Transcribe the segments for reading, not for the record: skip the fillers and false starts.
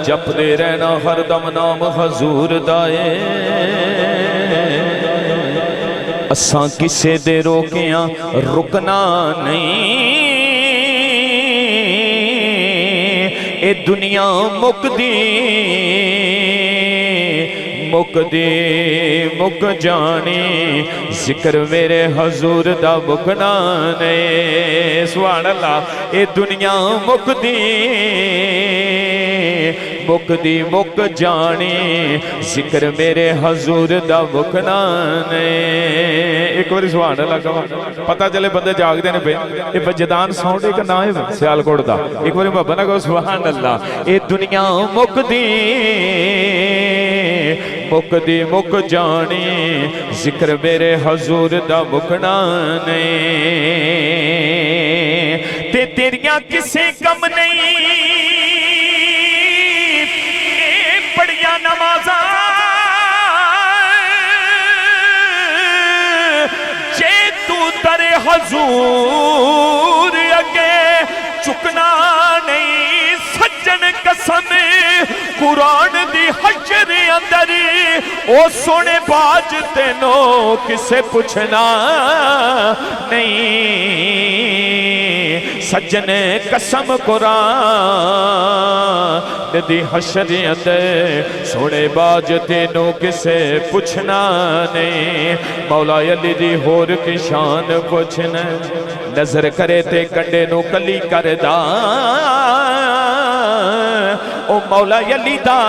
جپ دے رہنا ہر دم نام حضور دائے اساں کسے دے روکیاں رکنا نہیں اے دنیا مک دی مک جانی ذکر میرے حضور دا مکنا نے سبحان اللہ اے دنیا مک دی مک جانی ذکر میرے حضور دا مکنا نے ایک باری سبحان اللہ کہا پتہ چلے بندے جاگ دینے پہ اے بجدان ساؤنڈ ایک نائب سیال کوڑ دا ایک باری بابا نہ کہو سبحان اللہ اے دنیا مک دی مک جانی ذکر میرے حضور دا مکنا نے تے تیریاں کسے کم نہیں اے بڑیاں نمازاں جے تو در حضور اگے چکنا نہیں سجن قسم قرآن دی حجر اندر او سونے باج تینوں کسے پوچھنا نہیں سجن قسم قرآن دی حشر اندر سونے باج تینوں کسے پوچھنا نہیں مولا علی دی ہور کی شان پوچھنا نظر کرے تے کنڈے نو کلی کردہ او مولا علی دا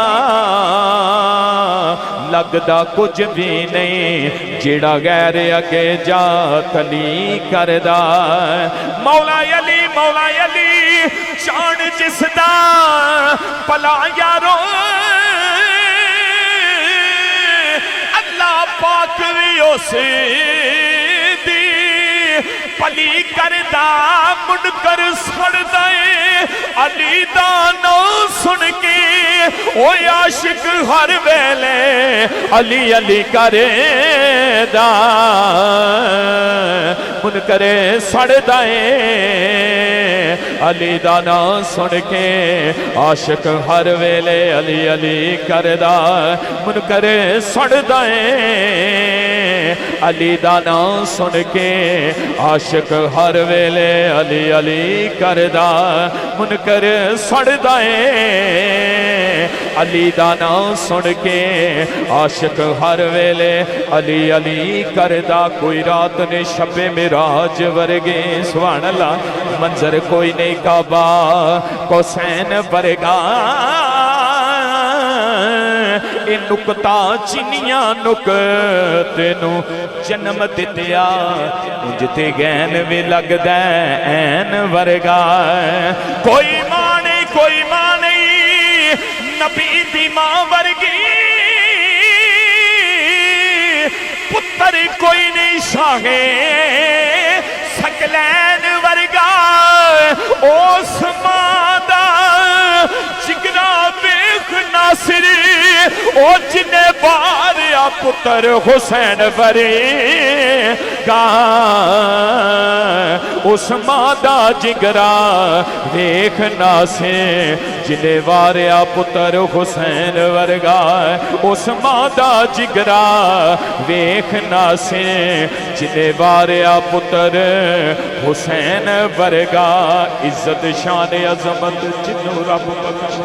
لگدا کچھ بھی نہیں جیڑا غیر اگے جا کلی کردہ مولا علی چان جس دا پلا یارو اللہ پاک بھی اسے دی پلی کردہ منکر سڑ دائے علی دا نو سن کے او عاشق ہر ویلے علی علی کرے دا منکر سڑ دائے علی دا نو سن کے عاشق ہر ویلے علی علی کردہ منکر سڑ دائے علی دا نام سن کے عاشق ہر ویلے علی علی کردہ منکر سڑ دائے علی دا نام سن کے عاشق ہر ویلے علی علی کردہ کوئی رات نے شب معراج ورگے سبحان اللہ منظر کوئی نہیں کعبہ حسین ورگا اے نکتا چنیاں نکتے نو جنم دتیا انجتے گین بھی لگ دین ورگا کوئی ماں نہیں نبی دی ماں ورگی پتر کوئی نہیں شاہے سکلین ورگا اس ماں دا جگرا بیخ ناصری او جنے باریا پتر حسین ورگا اس ماں دا جگرا بیخ ناصر جنے باریا پتر حسین ورگا اس ماں دا جگرا بیخ ناصر جنے باریا پتر حسین ورگا عزت شان عظمت جنو رب بخش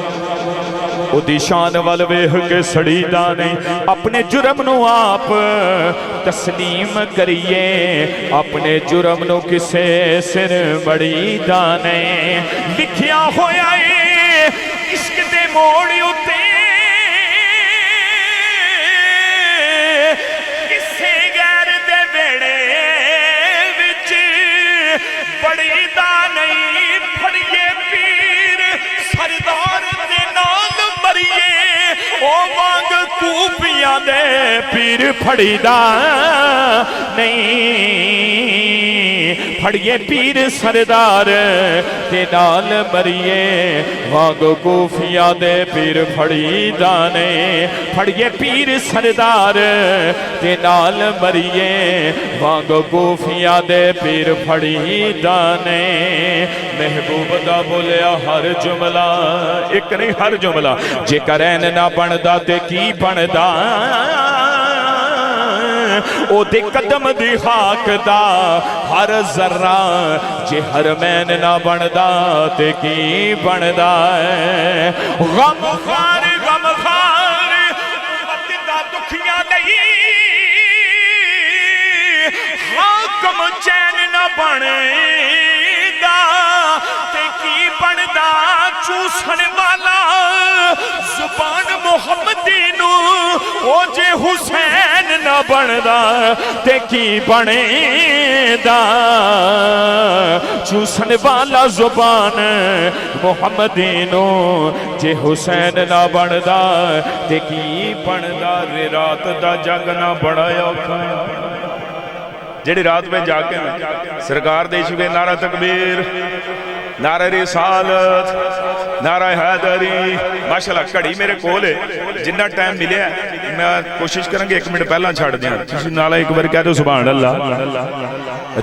او دی شان وال ویکھ کے سڑی دانے اپنے جرم نو آپ تسلیم کریے اپنے جرم نو کسے سر بڑی دانے لکھیا ہویا اے عشق دے موڑی اتے کسے غیر دے بیڑے وچ بڑی دانے پھڑیے پیر سردار دے نال مریے او وانگ کوپیاں دے پیر پھڑی دا نہیں پھڑیے پیر سردار تے نال مریے وانگو کوفیاں دے پیر پھڑی دانے پھڑیے پیر سردار تے نال مریے وانگو کوفیاں دے پیر پھڑی دانے محبوب دا بولیا ہر جملہ ایک نہیں ہر جملہ جے کرین نہ بندا تے کی بندا او دے قدم دی خاک دا ہر ذرہ جے حرمین نہ بندا تے کی بندا ہے غم خار امت دا دکھیاں نہیں حاکم چین نہ بنے دا تے کی بندا چوسن والا زبان محمدی نو او جے حسین نہ بندا تے کی بنے دا چوسن والا زبان محمدی نو جے حسین نہ بندا تے کی بندا رے رات دا جگ نہ بڑا اوکھا جڑی رات میں جا کے سرکار دے چکے نعرہ تکبیر نعرہ رسالت نعرہ حیدری ماشاءاللہ کڑی میرے کول ہے جنہ ٹائم ملے ہے میں کوشش کریں گے 1 منٹ پہلا چھاڑ دیا تسی نالا ایک بار کہہ دو سبحان اللہ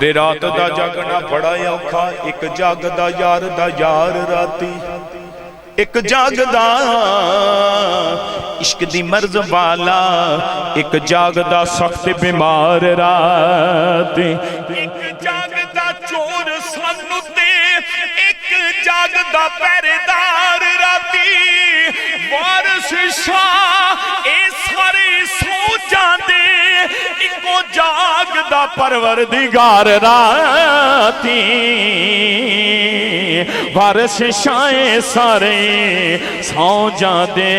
رے رات دا جاگنا بڑا اوکھا ایک جاگ دا یار راتی ایک جاگ دا عشق دی مرض والا ایک جاگ دا سخت بیمار راتی ایک جاگ دا چور سنتے ایک جاگ دا پہرےدار راتی وارث شاہ اے سارے سو جاندے ایکو جاگ دا پروردگار راتی وارث شاہ سارے سو جاندے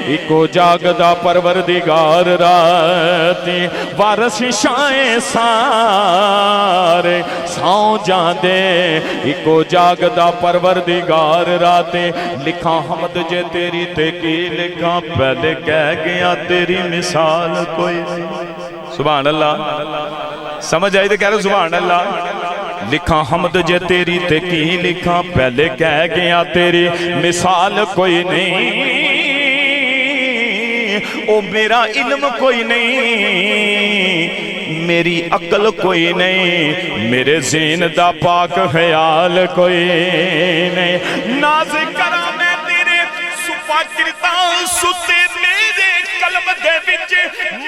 ایکو جاگ دا پروردگار راتی وارث شاہ سارے سو جاندے ایکو جاگ دا پروردگار راتے لکھاں حمد جے تیری تے کی لکھاں پہلے کہہ گیا تیری مثال کوئی نہیں سبحان اللہ سمجھ آئی تے کہہ رہے سبحان اللہ لکھاں حمد جے تیری تے کی لکھاں پہلے کہہ گیا تیری مثال کوئی نہیں او میرا علم کوئی نہیں میری عقل کوئی نہیں میرے ذہن دا پاک خیال کوئی نہیں ناز کرا میں تیرے صفا کرتا ستے میرے قلب دے وچ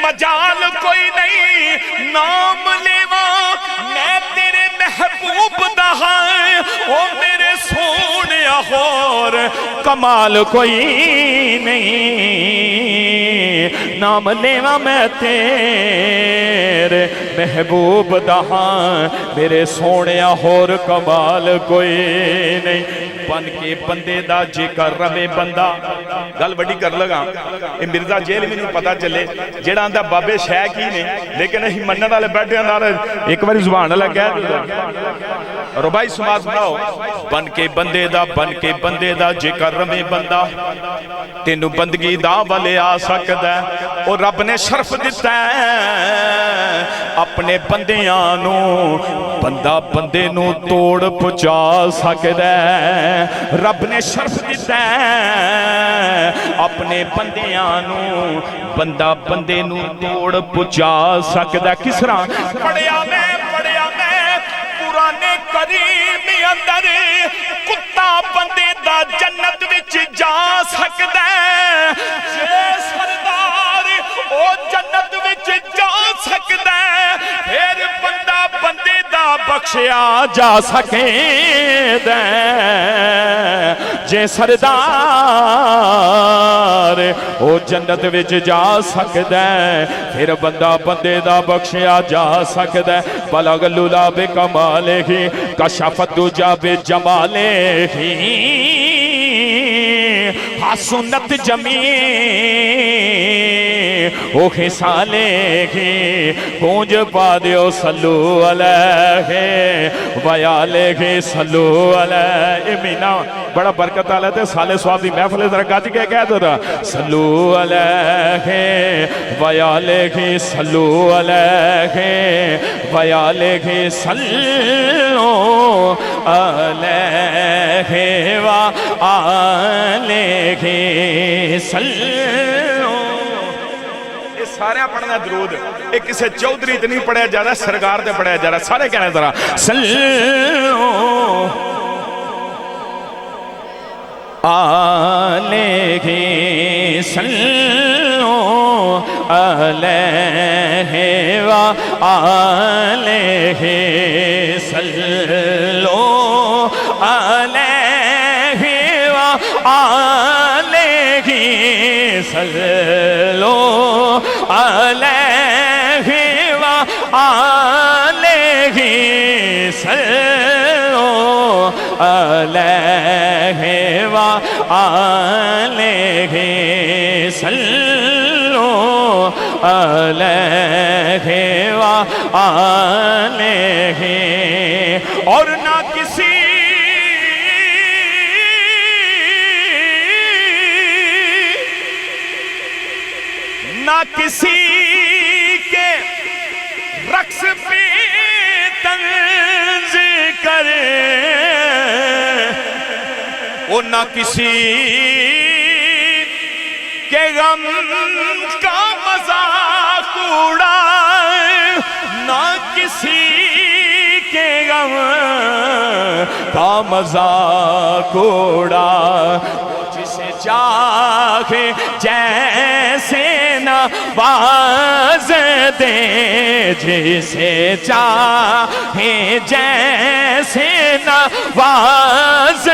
مجال کوئی نہیں نام لیوا میں تیرے محبوب دا ہے او میرے سونے اور کمال کوئی نہیں نام لیوا میں تیرے محبوب دا ہاں میرے سونے اور کمال کوئی نہیں بن کے بندے دا جے کر روے بندہ گل بڑی کر لگا اے مرزا جیل میں نہیں پتا چلے جیڑا اندہ بابے شہ کی نہیں لیکن ہی منن والے بیٹھے اندار ایک باری زبان اللہ کہہ ربائی سماز بناؤ بن کے بندے دا جے کر روے بندہ تینو بندگی دا والے آ سکتا ہے اور رب نے شرف دیتا ہے اپنے بندیانو بندہ بندے نو توڑ پچا سکتا ہے رب نے شرف دیتا ہے اپنے بندیانو بندہ بندے نو توڑ پچا سکتا ہے کس طرح پڑھیا میں قرآن کریم اندر کتا بندے دا جنت وچ جا سکتا ہے جے سردار او جنت وچ جا سکتا ہے پھر بندہ بندے دا بخشیا جا سکے دے جے سردار او جنت وچ جا سکتا ہے پھر بندہ بندے دا بخشیا جا سکتا ہے بلغ لولا بے کمالے ہی کشفت دجا بے جمالے ہی حسنت جمیل او خصالے کی گونج پا دیو صلو علیہ ویالہ صلو علیہ امینا بڑا برکت آلہ تے سالے سواب دی محفل ذرا گاج کے کہہ دو رہا صلو علیہ ویالہ صلو علیہ ویالہ صلو علیہ وآلہ صلو یہ سارے پڑھنا درود ایک کسے چودھری تے نہیں پڑھیا جا رہا سرکار تے پڑھیا جا رہا سارے کہنے ذرا صلو علیہ صلو علیہ وآلہ صلو علیہ وآلہ صلو علیہ وآلہ صلو علیہ وآلہ صلو علیہ وآلہ اور نہ کسی کے رقص پہ طنز کرے اور نہ کسی کے غم کا مذاق اڑائے نہ کسی کے غم کا مذاق اڑائے جسے چاہے جیسے نواز دے جسے چاہے جیسے نواز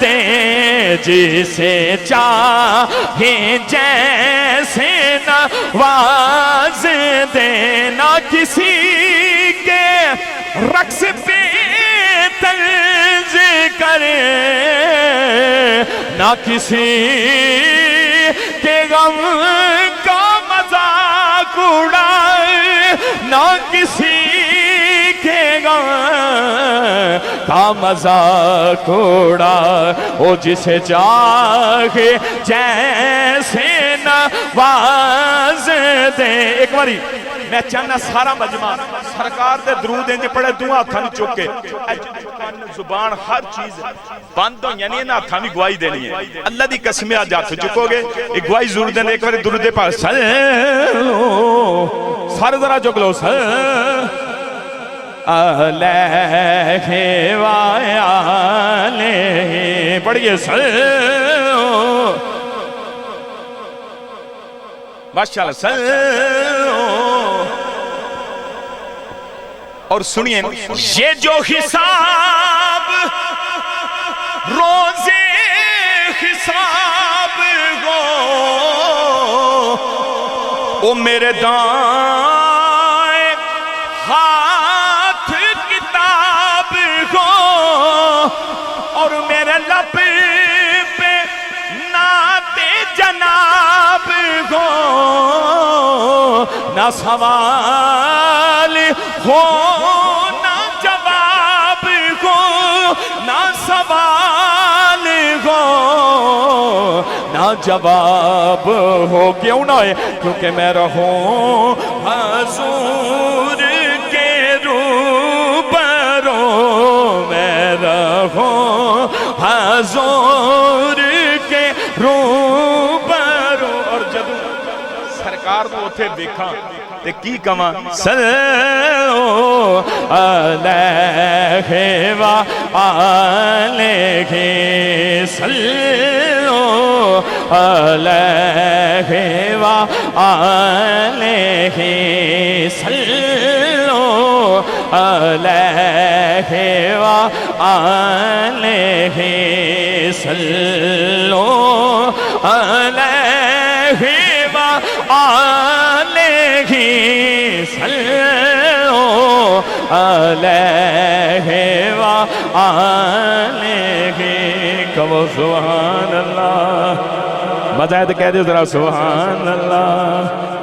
دے جسے چاہے جیسے نواز دے نہ کسی کے رقص پہ طنز کرے نہ کسی کے غم کا مذاق اڑائے نہ کسی کے غم کا مذاق اڑائے او جسے چاہے جیسے نواز دے ایک باری میں چاہنا سارا مجمع سرکار دے درود انجے پڑھے دعا ہتھاں چوکے زبان ہر چیز بند ہو یعنی نہ ہتھاں بھی گواہی دینی ہے اللہ دی قسمیں آج ہاتھ چکو گے ایک گواہی ضرور دینے ایک بار درود پاک سارے ذرا چک لو علیہ وآلہ پڑھئے ماشاءاللہ اور سنیے یہ جو حساب روزے حساب گو او میرے دائیں ہاتھ کتاب گو اور میرے لب پہ نعت جناب گو نہ سوال ہو نہ جواب ہو نہ سوال ہو نہ جواب ہو کیوں نہ ہے کیونکہ میں رہوں حضور کے روبرو میں رہوں حضور کے روبرو اور جب سرکار کو تھے دیکھا تے کی کما صلو علیہ وآلہ صلو علیہ وآلہ صلو علیہ وآلہ صلو علیہ وآلہ صلو علیہ وآلہ کہو سبحان اللہ مزہ ہے تو کہہ دے ذرا سبحان اللہ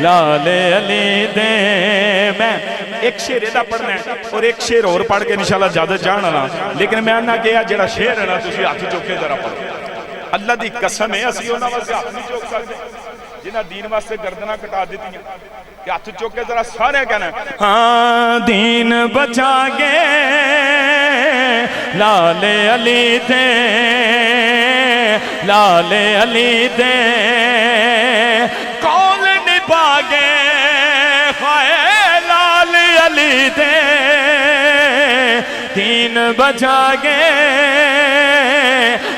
لال علی دے میں ایک شعر دا پڑھنا ہے اور ایک شعر اور پڑھ کے انشاءاللہ زیادہ جان آنا لیکن میں آنا کیا جڑا شعر ہے نا تسی ہاتھ چوکے ذرا پڑھو اللہ دی قسم ہے اسی ہونا واسے ہاتھ نہیں چوک سکتے جنہاں دین واسے گردنہ کٹا دیتی ہیں کہ ہاتھ چوکے ذرا سارے کہنا ہے ہاں دین بچا گے لال علی دے لال علی دے قول نبھا گے لال علی دے دین بچا گے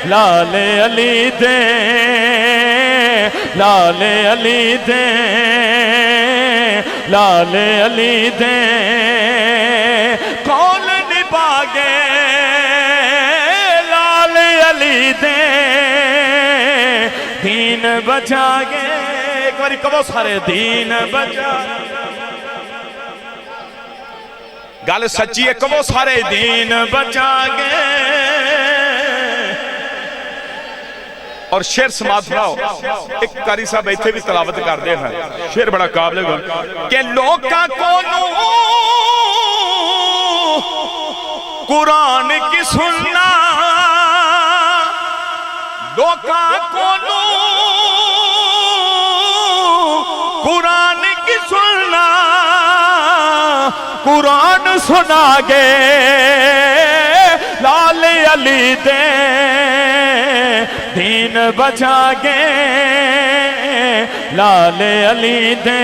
لال علی دے لال علی دے لال علی دے قول نبھا گے لال علی دے دین بچا گے ایک باری کبھو سارے دین بچا گل سچی ہے کبھو سارے دین بچا گے اور شعر سماعت سناؤ ایک قاری صاحب ایتھے بھی تلاوت کر دے ہیں شعر بڑا قابل ہے کہ لوکاں کونوں قرآن کی سننا لوکاں کونوں قرآن کی سننا قرآن سنا گے لال علی دے دین بچا گے لال علی دے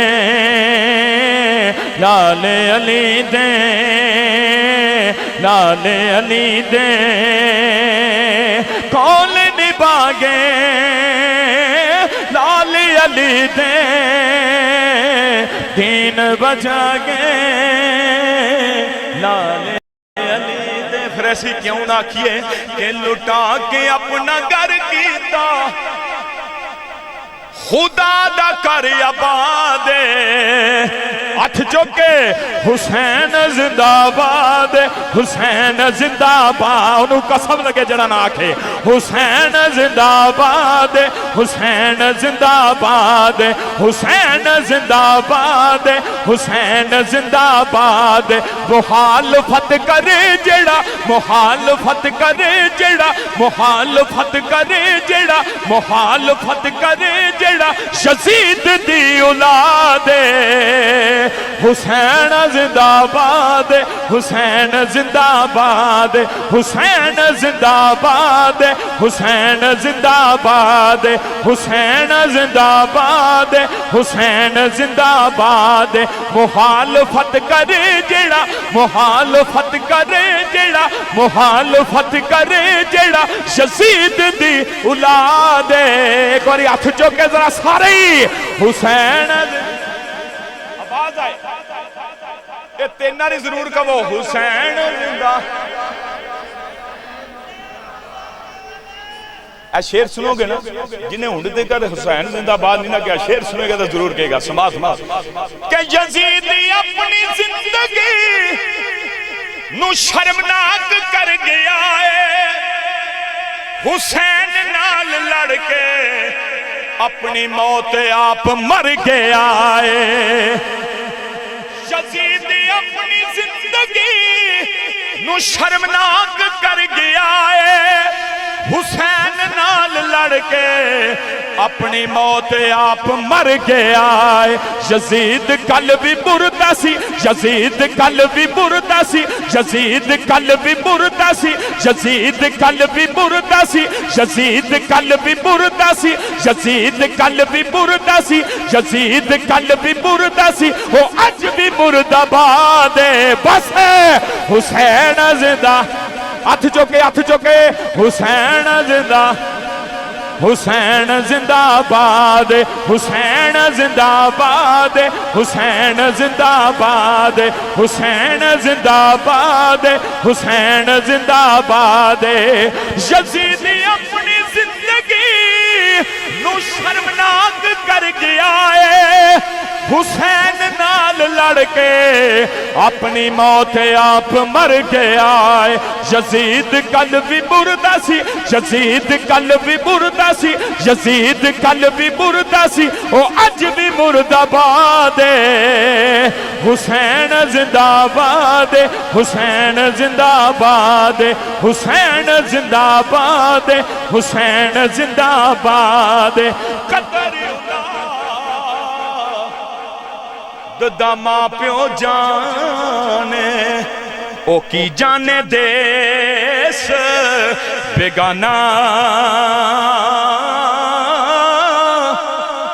لال علی دے لال علی دے قول نبھا گے لال علی دے دین بچا گے لال علی دے پھر ایسی کیوں نہ کیے کہ لٹا کے اپنا گھر کیتا خدا دا کر آباد ہاتھ چوکے حسین زندہ باد حسین زندہ باد انہوں قسم لگے جڑا نہ آکھے حسین زندہ باد حسین زندہ باد حسین زندہ باد حسین زندہ باد مخالفت کرے جڑا مخالفت کرے جڑا مخالفت کرے جڑا مخالفت کرے جڑا یزید دی اولاد حسین زندہ باد حسین زندہ باد حسین زندہ باد حسین زندہ باد حسین زندہ باد حسین زندہ باد مخالفت کرے جڑا مخالفت کرے جڑا مخالفت کرے جڑا یزید دی اولاد ایک باری ہاتھ چوکے ذرا سارے ہی حسین آواز آئے یہ تینہ نے ضرور کہو حسین زندہ اے شعر سنو گے نا جنہیں ہونڈتے کر حسین زندہ باد نہیں نا کیا شعر سنو گے تو ضرور کہے گا سماعت سماعت کہ یزید اپنی زندگی نو شرمناک کر گیا ہے حسین نال لڑ کے اپنی موت آپ مر گیا ہے یزید اپنی زندگی نو شرمناک کر گیا ہے حسین نال لڑ کے اپنی موت آپ مر گیا ہے یزید کل بھی مردہ سی یزید کل بھی مردہ سی یزید کل بھی مردہ سی یزید کل بھی مردہ سی یزید کل بھی مردہ سی یزید کل بھی مردہ سی یزید کل بھی مردہ سی وہ اج بھی مردہ باد بس ہے حسین زندہ ہاتھ چوکے حسین زندہ حسین زندہ باد حسین زندہ باد حسین زندہ باد حسین زندہ باد حسین زندہ باد یزید اپنی زندگی نو شرمناک کر گیا ہے حسین نال لڑ کے اپنی موت آپ مر گیا ہے یزید کل بھی مردہ سی یزید کل بھی مردہ سی یزید کل بھی مردہ سی او اج بھی مردہ باد حسین زندہ باد حسین زندہ باد حسین زندہ باد حسین زندہ باد قدر دا ماں پیو جانے او کی جانے دیس بیگانا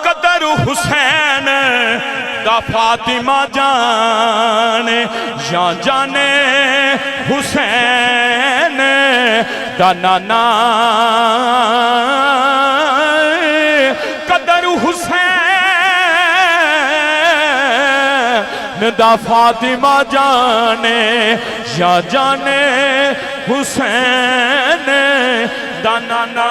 قدر حسین دا فاطمہ جانے یا جانے حسین دا نانا قدر حسین دا فاطمہ جانے یا جانے حسین دا نانا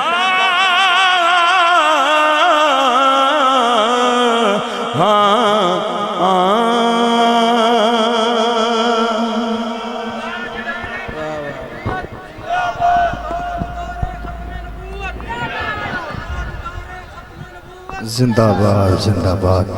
زندہ باد زندہ باد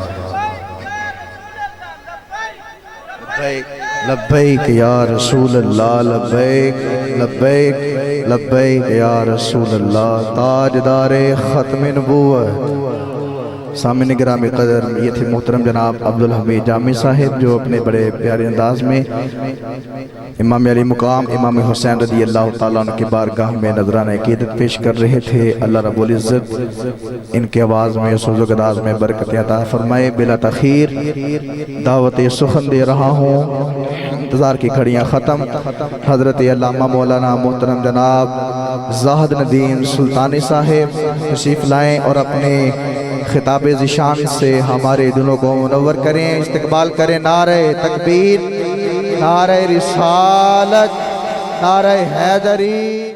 لبیک یا رسول اللہ لبیک لبیک لبیک یا رسول اللہ تاجدار ختم نبوت سامنے گرامی قدر یہ تھے محترم جناب عبدالحمید جامی صاحب جو اپنے بڑے پیارے انداز میں امام علی مقام امام حسین رضی اللہ تعالیٰ عنہ کی بارگاہ میں نذرانہ عقیدت پیش کر رہے تھے اللہ رب العزت ان کے آواز میں سوز و گداز میں برکت عطا فرمائے بلا تخیر دعوت سخن دے رہا ہوں انتظار کی گھڑیاں ختم حضرت علامہ مولانا محترم جناب زاہد ندیم سلطانی صاحب تشریف لائیں اور اپنے خطاب ذیشان سے ہمارے دلوں کو منور کریں استقبال کریں نعرہ تکبیر نعرہ رسالت نعرہ حیدری